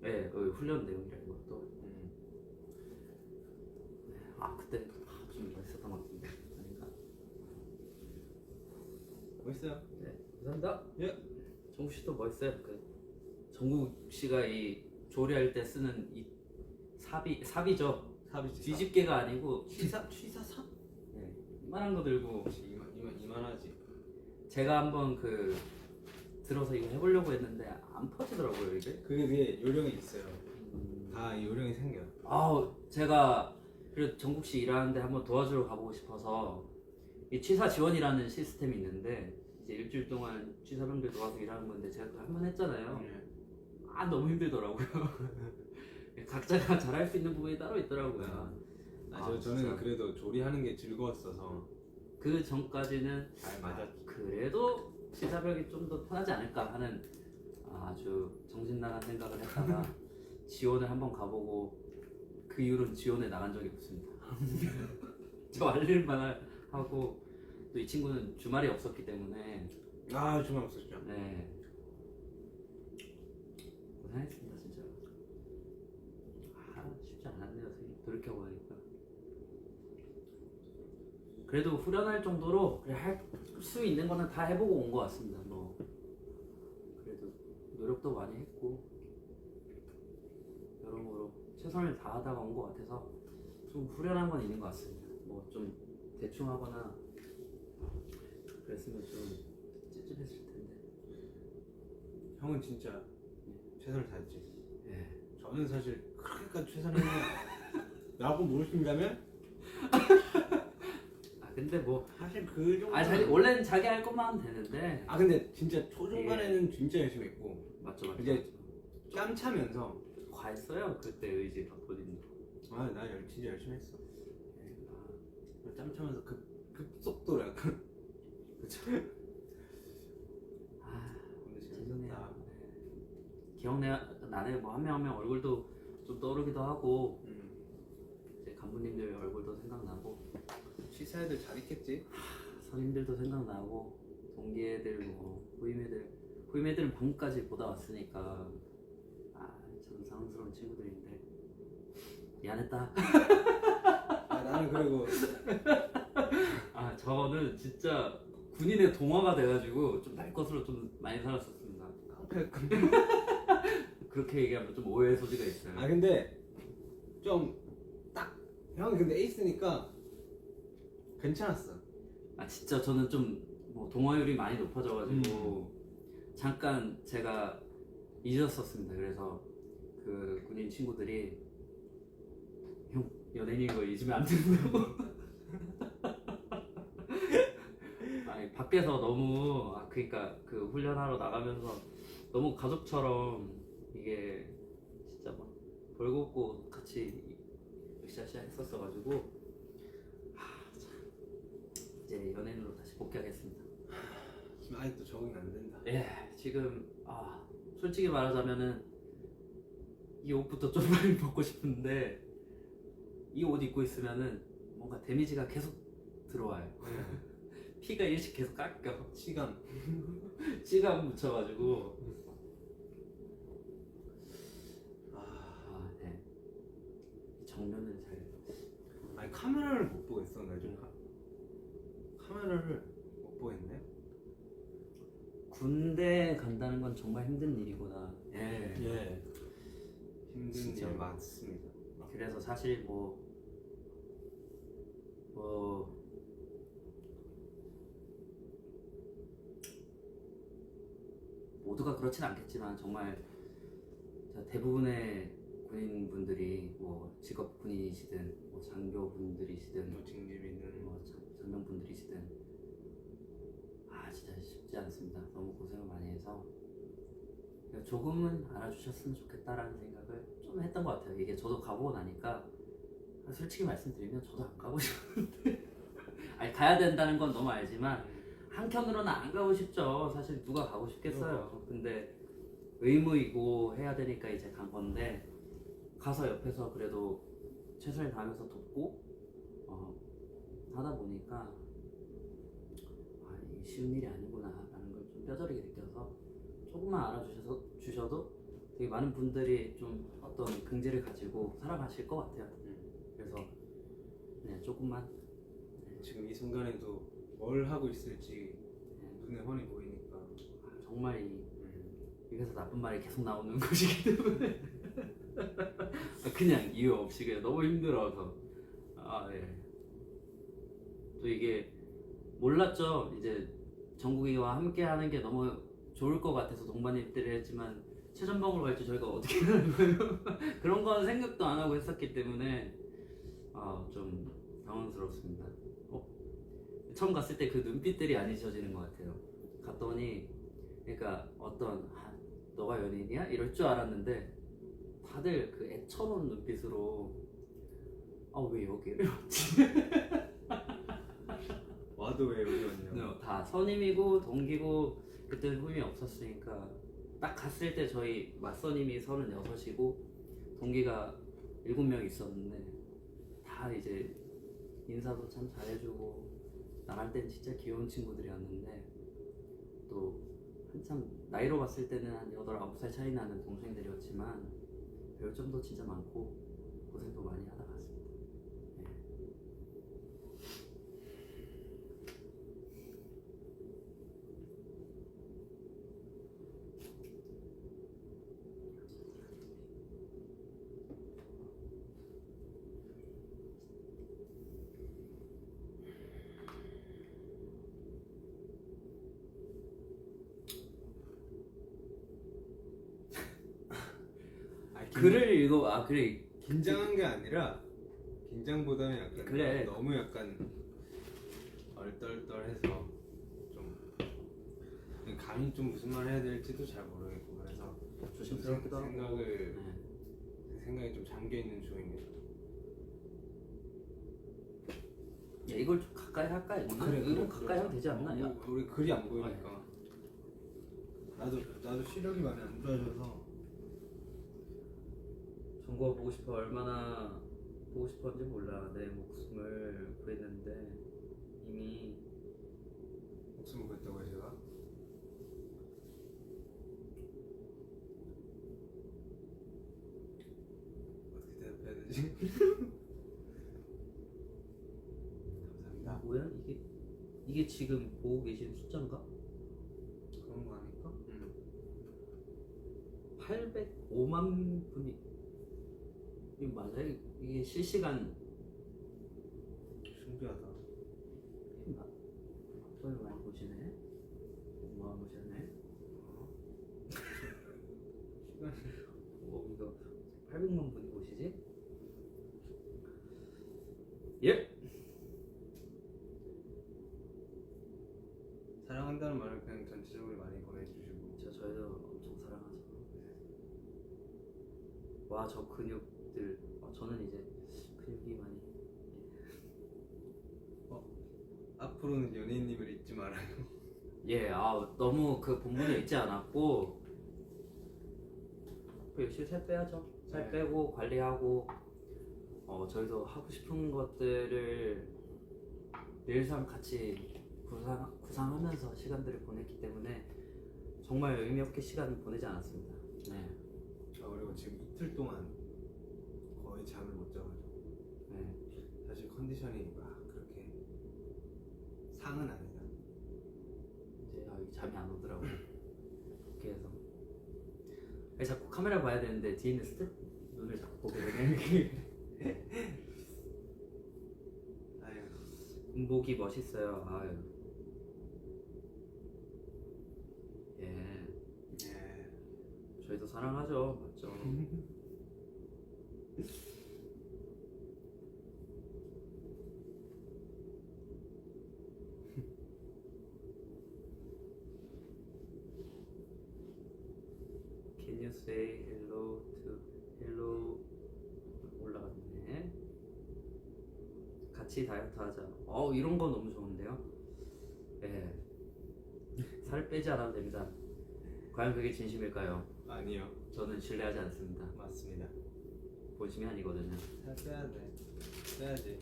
네, 훈련 내용이라는 것도. 그때 좀 멋있었던 것 같은데. 그러니까. 멋있어요. 네, 감사합니다. 예. 정국 씨도 멋있어요. 정국 씨가 이 조리할 때 쓰는 이 삽이죠. 삽이지. 뒤집개가 아니고 취사삽? 네, 이만한 거 들고. 이만하지. 제가 한번 들어서 이거 해보려고 했는데 안 퍼지더라고요 이게. 그게 요령이 있어요. 다 이 요령이 생겨. 제가 그래도 정국 씨 일하는데 한번 도와주러 가보고 싶어서 이 취사 지원이라는 시스템이 있는데 이제 일주일 동안 취사병들 도와서 일하는 건데 제가 그거 한번 했잖아요. 너무 힘들더라고요. 각자가 잘할 수 있는 부분이 따로 있더라고요. 저는 진짜. 그래도 조리하는 게 즐거웠어서 그 전까지는 잘 맞았지. 그래도 취사병이 좀 더 편하지 않을까 하는 아주 정신 나간 생각을 했다가 지원을 한번 가보고 그 이후로는 지원에 나간 적이 없습니다. 저 할 일만 하고 또 이 친구는 주말이 없었기 때문에 주말 없었죠. 네 고생했습니다 진짜. 쉽지 않았네요 돌이켜보니까. 그래도 후련할 정도로 할 수 있는 거는 다 해보고 온 것 같습니다. 그래도 노력도 많이 했고 여러모로 최선을 다하다가 온 것 같아서 좀 후련한 건 있는 것 같습니다. 좀 대충 하거나 그랬으면 좀 찝찝했을 텐데. 형은 진짜 최선을 다했지. 예. 저는 사실 그렇게까지 최선을 라고 물으신다면 근데 사실 그 정도. 사실 원래는 자기 할 것만 하면 되는데. 근데 진짜 초중반에는 진짜 열심히 했고. 맞죠. 이제 짬 차면서 과했어요 그때 의지 박보님. 나 진짜 열심히 했어. 짬 차면서 급속도로 약간. 그쵸. 근데 죄송해요. 기억나네. 한 명 한 명 얼굴도 좀 떠오르기도 하고 이제 간부님들 얼굴도 생각나고 시사애들 잘 있겠지? 선임들도 생각나고 동기애들 후임애들은 방금까지 보다 왔으니까 참 사랑스러운 친구들인데 미안했다. 나는 그리고 저는 진짜 군인의 동화가 돼가지고 좀 날 것으로 좀 많이 살았었습니다. 그렇게 얘기하면 좀 오해의 소지가 있어요. 근데 좀 딱 형이 근데 에이스니까 괜찮았어. 진짜 저는 좀 동화율이 많이 높아져가지고 잠깐 제가 잊었었습니다. 그래서 그 군인 친구들이 형 연예인인 거 잊으면 안 된다고. 밖에서 너무 그러니까 그 훈련하러 나가면서 너무 가족처럼 이게 진짜 벌겋고 같이 으쌰으쌰 했었어가지고 이제 연예인으로 다시 복귀하겠습니다. 지금 아직도 적응이 안 된다. 지금 솔직히 말하자면은 이 옷부터 좀 빨리 벗고 싶은데 이 옷 입고 있으면은 뭔가 데미지가 계속 들어와요. 피가 일씩 계속 깎여. 시간 묻혀가지고 정면을 잘. 카메라를 못 보겠어. 나 요즘 카메라를 못 보겠네. 군대 간다는 건 정말 힘든 일이구나. 힘든 진짜. 일 많습니다. 그래서 사실 모두가 그렇진 않겠지만 정말 대부분의 군인분들이 직업 군인이시든 장교분들이시든 징집이는 장병분들이시든 진짜 쉽지 않습니다. 너무 고생을 많이 해서 조금은 알아주셨으면 좋겠다라는 생각을 좀 했던 것 같아요. 이게 저도 가보고 나니까 솔직히 말씀드리면 저도 안 가고 싶은데 가야 된다는 건 너무 알지만 한켠으로는 안 가고 싶죠. 사실 누가 가고 싶겠어요. 근데 의무이고 해야 되니까 이제 간 건데 가서 옆에서 그래도 최선을 다하면서 돕고 하다 보니까 이게 쉬운 일이 아니구나 라는 걸 좀 뼈저리게 느껴서 조금만 알아주셔도 되게 많은 분들이 좀 어떤 긍지를 가지고 살아가실 것 같아요. 그래서 네, 조금만 지금 이 순간에도 뭘 하고 있을지 네, 눈에 훤히 보이니까. 정말 입에서 나쁜 말이 계속 나오는 것이기 때문에 그냥 이유 없이 그냥 너무 힘들어서 예. 또 이게 몰랐죠. 이제 정국이와 함께 하는 게 너무 좋을 것 같아서 동반 입대를 했지만 최전방으로 갈지 저희가 어떻게 하는 거예요? 그런 건 생각도 안 하고 했었기 때문에 좀 당황스럽습니다. 처음 갔을 때 그 눈빛들이 안 잊혀지는 것 같아요. 갔더니 그러니까 어떤 너가 연예인이야? 이럴 줄 알았는데 다들 그 애처로운 눈빛으로 왜 여기를 왔지? 와도 왜 여기 왔냐고. 다 선임이고 동기고 그때는 후임이 없었으니까 딱 갔을 때 저희 맞선임이 36이고 동기가 7명 있었는데 다 이제 인사도 참 잘해주고 나갈 땐 진짜 귀여운 친구들이었는데 또 한참 나이로 봤을 때는 한 8, 9살 차이 나는 동생들이었지만 배울 점도 진짜 많고 고생도 많이 하다 갔습니다. 글을 읽어. 그래. 긴장한 게 아니라 긴장보다는 약간 그래. 너무 약간 얼떨떨해서 좀 감히 좀 무슨 말 해야 될지도 잘 모르겠고 그래서 조심스럽기도 하고. 생각이 좀 잠겨 있는 중입니다. 야, 이걸 좀 가까이 할까? 이거 가까이 하면 되지 않나? 야. 우리 글이 안 보이니까. 나도 시력이 많이 안 좋아져서. 정국아 보고 싶어. 얼마나 보고 싶었는지 몰라. 내 목숨을 구했는데 이미 목숨을 구했다고요 제가? 어떻게 대답해야 되지? 감사합니다. 뭐야 이게 지금 보고 계신 숫자인가? 그런 거 아닐까? 805만 분이 이거 맞아요? 이게 실시간 신기하다. 돈을 많이 보시네. 많이 보시네. 시간 이거 800만 분이 보시지? 예. 사랑한다는 말을 그냥 전체적으로 많이 보내주시고. 저희도 엄청 사랑하죠. 와, 저 근육들. 저는 이제 근육이 많이. 앞으로는 연예인님을 잊지 말아요. 예, 너무 그 본분에 있지 않았고 열심히 살 빼야죠. 살 네. 빼고 관리하고 저희도 하고 싶은 것들을 늘상 같이 구상하면서 시간들을 보냈기 때문에 정말 의미 없게 시간을 보내지 않았습니다. 네. 그리고 지금 이틀 동안 거의 잠을 못 자가지고 네. 사실 컨디션이 막 그렇게 상은 아니다. 이제 잠이 안 오더라고요. 그렇게 해서 자꾸 카메라 봐야 되는데 뒤에 있는 스텝 눈을 자꾸 보게 되네. 아유. 군복이 멋있어요. 아유. 예. 예. 저희도 사랑하죠. 맞죠? Can you say hello to hello? 올라갔네. 같이 다이어트 하자. 이런 거 너무 좋은데요? 예. 살 빼지 않아도 됩니다. 과연 그게 진심일까요? 아니요. 저는 신뢰하지 않습니다. 맞습니다. 본심이 아니거든요. 살 빼야 돼. 빼야지.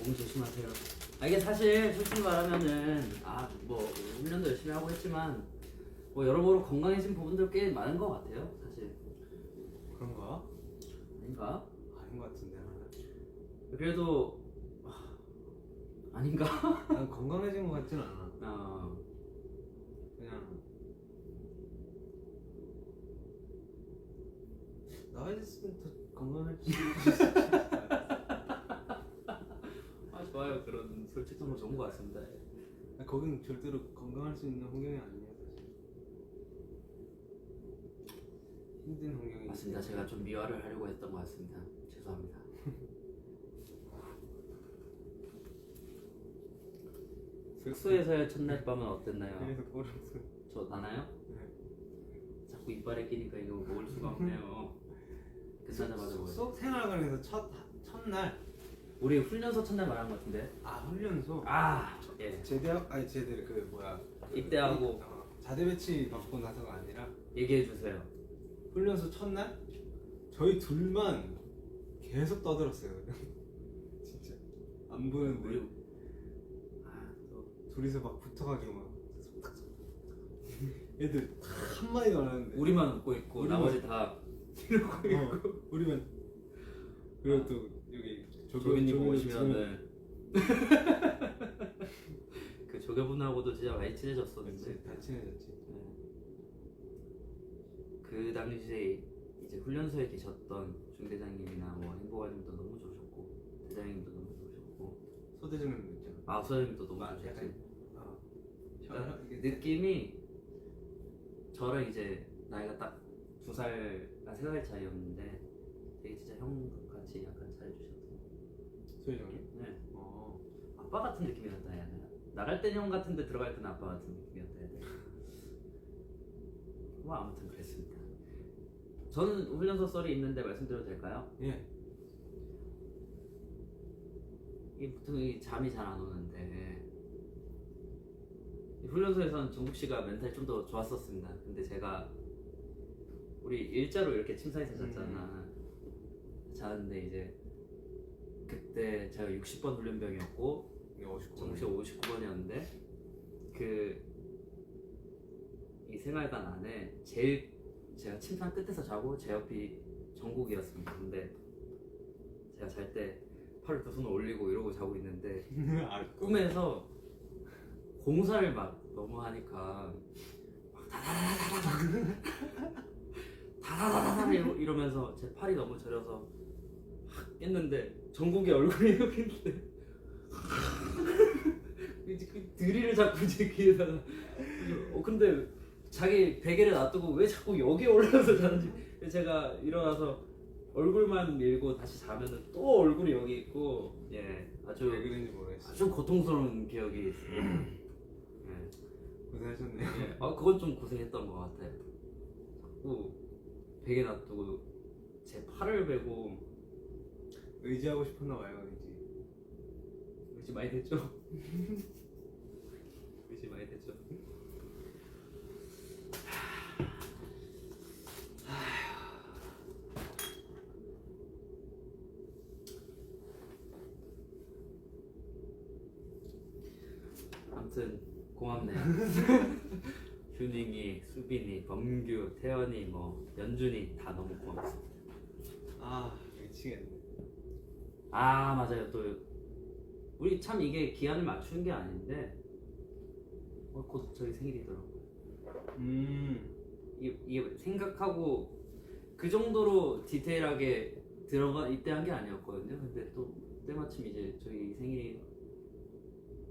몸 조심하세요. 이게 사실 솔직히 말하면은 뭐 훈련도 열심히 하고 했지만 뭐 여러모로 건강해진 부분들 꽤 많은 것 같아요 사실. 그런가? 아닌가? 아닌 것 같은데. 그래도 아닌가? 난 건강해진 것 같진 않아. 그냥 나이 됐으면 더 건강해질 수 있지. 좋아요. 그런 솔직한 거 좋은 것 같습니다. 거긴 절대로 건강할 수 있는 환경이 아니에요 사실. 힘든 환경이. 맞습니다. 제가 좀 미화를 하려고 했던 것 같습니다. 죄송합니다. 숙소에서의 첫날 밤은 어땠나요? 그래서 꼬르륵. 저 나나요? 네. 자꾸 이빨에 끼니까 이거 먹을 수가 없네요. 끝나자마자 먹어요. 숙소 생활관에서 첫날. 우리 훈련소 첫날 말한 것 같은데. 훈련소. 예. 제대학 아니 제대 입대하고. 자대 배치 받고 나서가 아니라 얘기해 주세요. 훈련소 첫날 저희 둘만 계속 떠들었어요. 진짜 안 보는데 우리 둘이서 막 붙어가지고 막 애들 한 마디도 안 하는데 우리만 웃고 있고 우리만- 나머지 다 이러고 있고. 우리만. 그리고 또 여기 조교님 조교 오시면은 그 조교분하고도 진짜 많이 친해졌었는데. 다 친해졌지. 네. 그 당시에 이제 훈련소에 계셨던 중대장님이나 뭐 행보관님도 너무 좋으셨고 대장님도 너무 좋으셨고 소대장님도 있잖아. 소장님도 너무 약간 좋으셨고. 아, 느낌이 저랑 이제 나이가 딱 2살과 3살 차이였는데 되게 진짜 형같이 약간 잘해주셨던. 소대장님? 네. 어. 아빠 같은 느낌이었다 해야 되나? 나갈 땐 형 같은데 들어갈 때는 아빠 같은 느낌이었다 해야 되나? 뭐 아무튼 그랬습니다. 저는 훈련소 썰이 있는데 말씀드려도 될까요? 예. 이 보통 이 잠이 잘 안 오는데 이 훈련소에서는 정국 씨가 멘탈이 좀 더 좋았었습니다. 근데 제가 우리 일자로 이렇게 침상에서 잤잖아. 자는데 이제 그때 제가 60번 훈련병이었고 정국 씨가 59번이었는데 그 이 생활관 안에 제일 제가 침상 끝에서 자고 제 옆이 정국이었습니다. 근데 제가 잘 때 팔을 두 손을 올리고 이러고 자고 있는데 꿈에서 공사를 막 너무 하니까 막 다다다다다다다다다다 이러면서 제 팔이 너무 저려서 막 깼는데 정국이 얼굴이 이렇게 있는데 그 드릴을 자꾸 제 귀에다가 근데 자기 베개를 놔두고 왜 자꾸 여기에 올라가서 자는지 제가 일어나서 얼굴만 밀고 다시 자면은 또 얼굴이 여기 있고 아주 왜 그런지 모르겠어. 아주 고통스러운 기억이 있어요. 고생하셨네. 그건 좀 고생했던 것 같아요. 자꾸 베개 놔두고 제 팔을 베고 의지하고 싶었나 봐요, 왠지. 의지 많이 됐죠? 의지 많이 됐죠? 아무튼 고맙네요. 휴닝이, 수빈이, 범규, 태연이, 뭐 연준이 다 너무 고맙습니다. 미치겠네. 맞아요. 또 우리 참 이게 기한을 맞추는 게 아닌데 곧 저희 생일이더라고요. 이게 생각하고 그 정도로 디테일하게 들어가 입대한 게 아니었거든요. 근데 또 때마침 이제 저희 생일이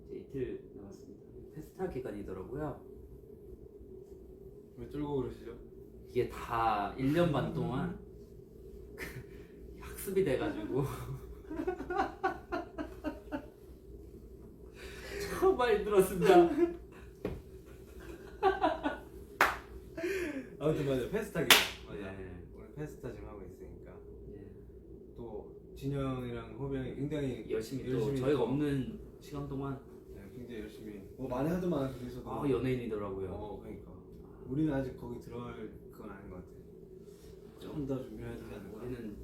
이제 이틀 남았습니다. 페스타 기간이더라고요. 왜 쫄고 그러시죠? 이게 다 1년 반 동안 학습이 돼가지고 처음 많이 들었습니다. 아무튼 맞아, 페스타기. 맞아. 네. 오늘 페스타 지금 하고 있으니까 예. 또 진영이랑 호병이 굉장히 열심히 또 저희가 없는 시간 동안 굉장히 열심히 많이 하더만. 그래서도 연예인이더라고요. 그러니까 우리는 아직 거기 들어갈 그건 아닌 것 같아. 좀 더 준비해야 되지 않을까. 우리는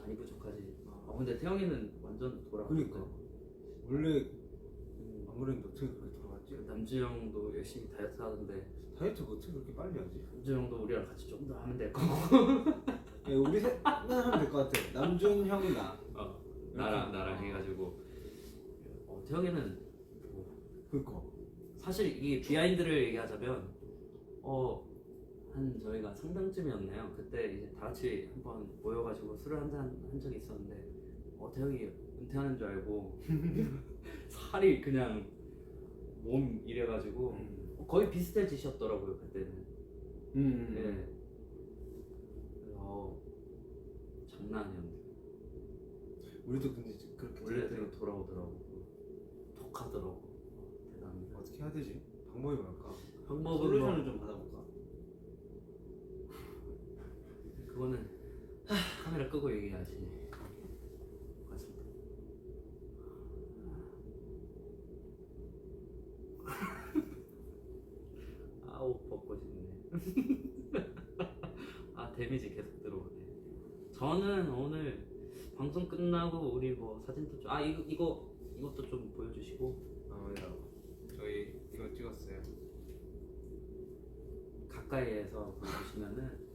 많이 부족하지. 근데 태영이는 완전 돌아갔어. 그러니까 원래 안 그랬는데 어떻게 그렇게 돌아갔지? 일단 남주 형도 열심히 다이어트 하던데 다이어트 어떻게 그렇게 빨리 하지? 남주 형도 우리랑 같이 좀 더 하면 될 거고. 야, 우리 셋만 하면 될 것 같아. 남준 형이 나. 나랑 해가지고 태영이는 그니까. 사실 이 비하인드를 얘기하자면 한 저희가 상당쯤이었네요. 그때 이제 다 같이 한번 모여가지고 술을 한잔 한 적이 있었는데 태영이 은퇴하는 줄 알고 살이 그냥 몸 이래가지고 거의 비슷해지셨더라고요 그때는. 네. 장난 아니었는데 우리도 근데 그렇게 원래대로 돌아오더라고. 독하더라고. 대단합니다. 어떻게 해야 되지? 방법이 뭘까? 방법은 솔루션을 좀 받아볼까? 그거는 카메라 끄고 얘기하시니. 맞습니다. 옷 벗고 싶네. 데미지 계속 들어오네. 저는 오늘 방송 끝나고 우리 뭐 사진도 좀 이것도 좀 보여주시고. 저희 이거 찍었어요. 가까이에서 보여주시면은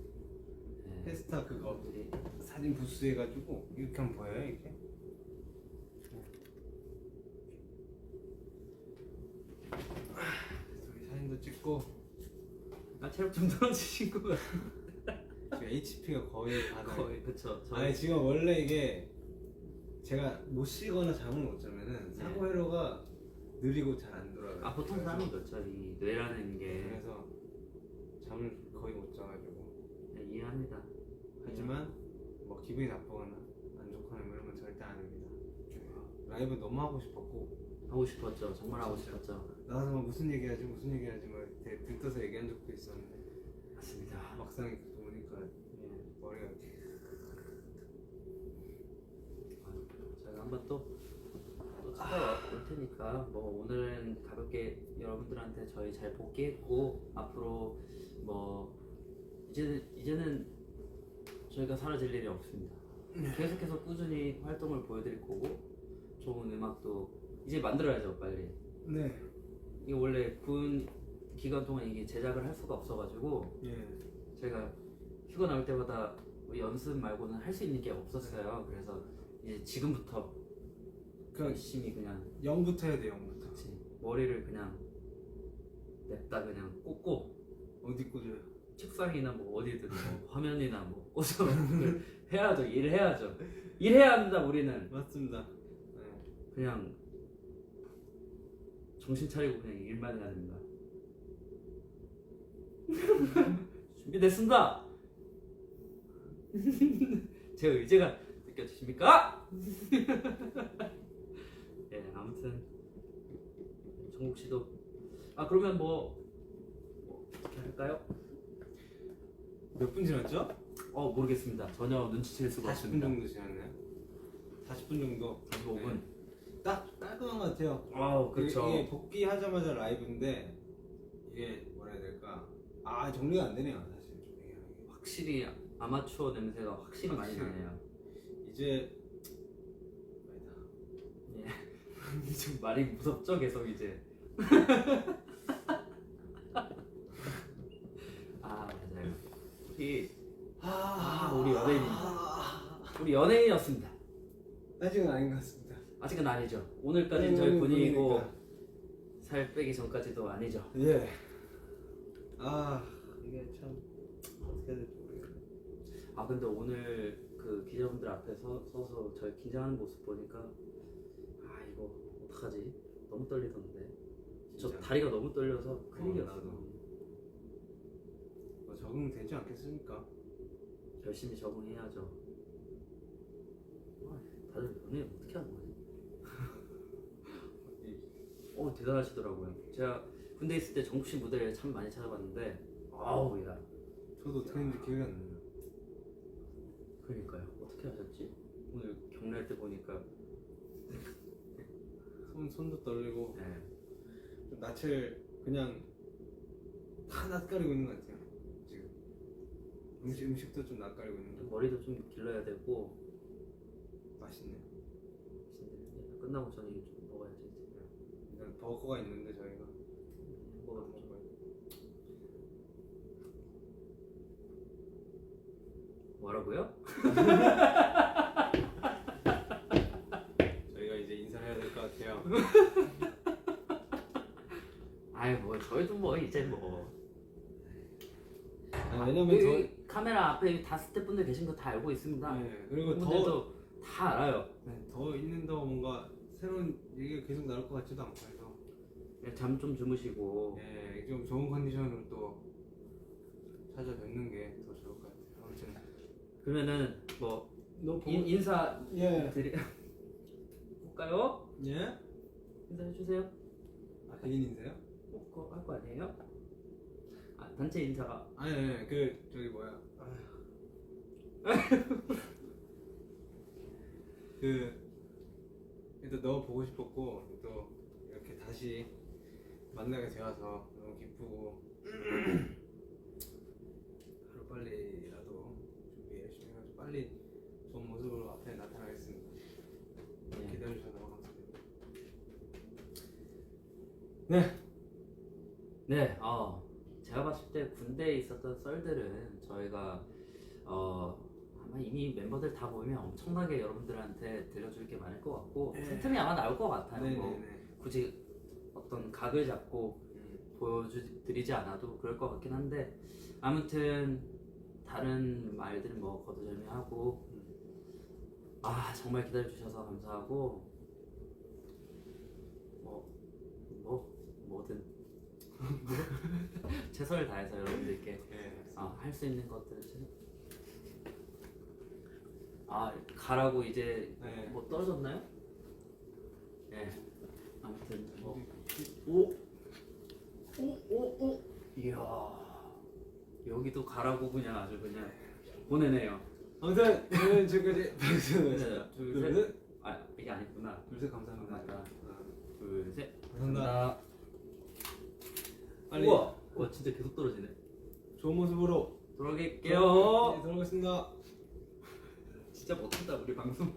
페스타 그거 우리 사진 부스 해가지고 이렇게 하면 보여요 이렇게? 저희 사진도 찍고 체력 좀 떨어지신 것 같아요. 지금 HP가 거의 바닥. 거의 그쵸. 아니 지금 원래 이게 제가 못 쉬거나 잠을 못 자면은 사고 회로가 느리고 잘 안 돌아가요. 보통 사람은 그렇죠. 이 뇌라는 게. 그래서 잠을 거의 못 자가지고. 이해합니다. 하지만 뭐 기분이 나쁘거나 안 좋거나 이런 건 절대 안 합니다. 라이브 너무 하고 싶었고 하고 싶었죠. 정말 하고 싶었죠. 나가서 뭐 무슨 얘기하지 뭐 들떠서 얘기한 적도 있었는데 맞습니다. 막상 이렇게 보니까 머리가 이렇게. 제가 한번 또 찾아올 테니까 뭐 오늘은 가볍게 여러분들한테 저희 잘 복귀했고 앞으로 뭐 이제는 저희가 사라질 일이 없습니다. 계속해서 꾸준히 활동을 보여드릴 거고 좋은 음악도 이제 만들어야죠 빨리. 네. 이게 원래 군 기간 동안 이게 제작을 할 수가 없어가지고 저희가 휴가 나올 때마다 뭐 연습 말고는 할 수 있는 게 없었어요. 그래서 이제 지금부터 열심히 그냥 0부터 해야 돼 0부터. 그치. 머리를 그냥 냅다 그냥 꽂고 어디 꽂아요? 책상이나 뭐 어디든 뭐 화면이나 뭐 꽂아 해야죠. 일해야죠. 일해야 합니다 우리는. 맞습니다. 그냥 정신 차리고 그냥 일만 해야 됩니다. 준비됐습니다. 제 의지가 느껴지십니까? 아무튼 정국 씨도 그러면 뭐 어떻게 할까요? 몇 분 지났죠? 모르겠습니다. 전혀 눈치챌 수가 40분 없습니다. 정도 지났나요? 40분 정도. 45분. 딱 깔끔한 것 같아요. 그렇죠. 이게 복귀하자마자 라이브인데 이게 뭐라 해야 될까? 정리가 안 되네요 사실 좀 얘기하는 게. 확실히 아마추어 냄새가 확실히 많이 나네요. 이제 좀 말이 무섭죠 계속 이제. 맞아요. 우리 우리 연예인이었습니다. 아직은 아닌 것 같습니다. 아직은 아니죠. 오늘까지는 저희 분위기고 살 빼기 전까지도 아니죠. 예. 이게 참 어떻게 해야 될지 모르겠네. 근데 오늘 그 기자분들 앞에 서서 저희 긴장하는 모습 보니까 이거 어떡하지? 너무 떨리던데. 저 진짜? 다리가 너무 떨려서 큰일이었어. 나도. 적응되지 않겠습니까? 열심히 적응해야죠. 다들 연애 어떻게 하는 거지? 대단하시더라고요. 제가 군대 있을 때 정국 씨 무대를 참 많이 찾아봤는데 야. 저도 어떻게 했는지 기억이 안 나요. 그러니까요. 어떻게 하셨지? 오늘 경례할 때 보니까 손도 떨리고 네. 좀 낯을 그냥 다 낯가리고 있는 것 같아요. 지금 음식도 좀 낯가리고 있는 것 같아요. 머리도 좀 길러야 되고 맛있네요. 끝나고 저는 이거 좀 먹어야지. 일단 버거가 있는데 저희가 것 같아요. 뭐라고요? 저희가 이제 인사를 해야 될 것 같아요. 아이 뭐 저희도 뭐 이제 뭐 왜냐면 여기 카메라 앞에 다 스태프분들 계신 거 다 알고 있습니다. 네, 그리고 분들도 다 알아요. 더 있는 더 뭔가 새로운 얘기가 계속 나올 것 같지도 않고 해서 잠 좀 주무시고 좀 좋은 컨디션으로 또 찾아뵙는 게 더 좋을 것 같아요. 아무튼 그러면은 뭐 너 보고 인사 예. 드리 볼까요? 예? 인사해 주세요. 아 개인 인사요? 그거 할 거 아니에요? 아 단체 인사가 아니 그 저기 뭐야 그 일단 너 보고 싶었고 또 이렇게 다시 만나게 되어서 너무 기쁘고 하루 빨리라도 준비 열심히 해가지고 빨리 좋은 모습으로 앞에 나타나겠습니다. 네. 기다려주셔서 너무 감사드립니다. 네, 제가 봤을 때 군대에 있었던 썰들은 저희가 아마 이미 멤버들 다 모이면 엄청나게 여러분들한테 들려줄 게 많을 것 같고 네. 틈틈이 아마 나올 것 같아요. 뭐 네네네. 굳이 어떤 각을 잡고 보여드리지 않아도 그럴 것 같긴 한데 아무튼 다른 말들은 뭐 거두절미하고 정말 기다려주셔서 감사하고 뭐든 최선을 다해서 여러분들께 할 수 있는 것들을 가라고 이제 네. 뭐 떨어졌나요? 네 아무튼 오 이야 여기도 가라고 그냥 아주 그냥 보내네요. 아무튼 저는 지금까지 박수였습니다. 둘, 셋. 이게 아니구나. 둘셋 감사합니다. 맞다. 둘, 셋. 감사합니다. 빨리 우와, 진짜 계속 떨어지네. 좋은 모습으로 돌아갈게요. 네, 돌아오겠습니다. 진짜 못한다 우리 방송.